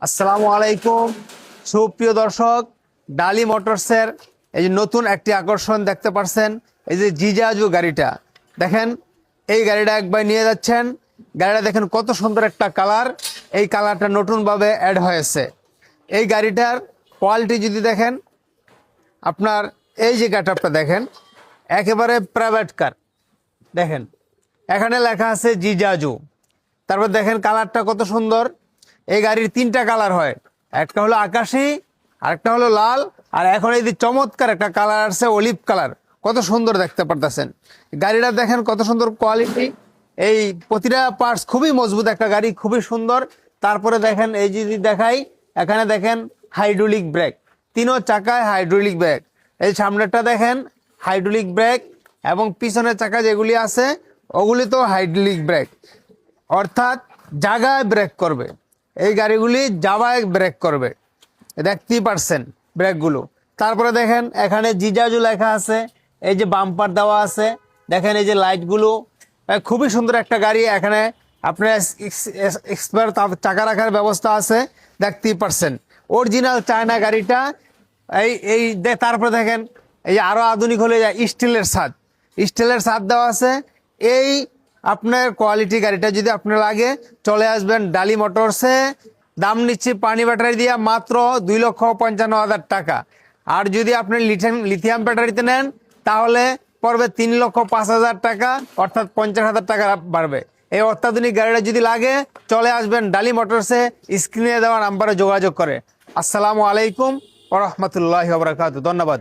আসসালামু আলাইকুম সুপ্রিয় দর্শক, ডালি মোটরসের এই যে নতুন একটি আকর্ষণ দেখতে পাচ্ছেন। এই যে জিজাজু গাড়িটা দেখেন, এই গাড়িটা একবার নিয়ে যাচ্ছেন। গাড়িটা দেখেন কত সুন্দর একটা কালার, এই কালারটা নতুনভাবে অ্যাড হয়েছে। এই গাড়িটার কোয়ালিটি যদি দেখেন, আপনার এই যে গেটআপটা দেখেন, একেবারে প্রাইভেট কার। দেখেন এখানে লেখা আছে জিজাজু, তারপর দেখেন কালারটা কত সুন্দর। এই গাড়ির তিনটা কালার হয়, একটা হলো আকাশি, আরেকটা হলো লাল, আর এখন এই যে চমৎকার একটা কালার আছে অলিভ কালার, কত সুন্দর দেখতে পারতেছেন। গাড়িটা দেখেন কত সুন্দর কোয়ালিটি, এই প্রতিটা পার্টস খুবই মজবুত একটা গাড়ি, খুবই সুন্দর। তারপরে দেখেন এই যদি দেখাই, এখানে দেখেন হাইড্রোলিক ব্রেক, তিনও চাকায় হাইড্রোলিক ব্রেক। এই সামনেরটা দেখেন হাইড্রোলিক ব্রেক, এবং পিছনের চাকা যেগুলি আছে ওগুলি তো হাইড্রোলিক ব্রেক, অর্থাৎ জায়গায় ব্রেক করবে। এই গাড়িগুলি জায়গায় ব্রেক করবে, দেখতেই পারছেন ব্রেকগুলো। তারপরে দেখেন এখানে জিজাজু লেখা আছে, এই যে বাম্পার দেওয়া আছে, দেখেন এই যে লাইটগুলো, খুবই সুন্দর একটা গাড়ি। এখানে আপনার এক্সপায়ার চাকা রাখার ব্যবস্থা আছে, দেখতেই পারছেন অরিজিনাল চায়না গাড়িটা। তারপরে দেখেন এই যে আরো আধুনিক হলে যায় স্টিলের ছাদ দেওয়া আছে। এই আপনার কোয়ালিটি গাড়িটা যদি আপনার লাগে, চলে আসবেন ডালি মোটরসে। দাম নিচ্ছি পানি ব্যাটারি দিয়ে মাত্র 2,55,000 টাকা। আর যদি আপনি লিথিয়াম ব্যাটারিতে নেন তাহলে পড়বে 3,05,000 টাকা, অর্থাৎ 50,000 টাকা বাড়বে। এই অত্যাধুনিক গাড়িটা যদি লাগে, চলে আসবেন ডালি মোটরসে, স্ক্রিনে দেওয়া নাম্বারে যোগাযোগ করে। আসসালামু আলাইকুম ওয়া রাহমাতুল্লাহি ওয়া বারাকাতুহু। ধন্যবাদ।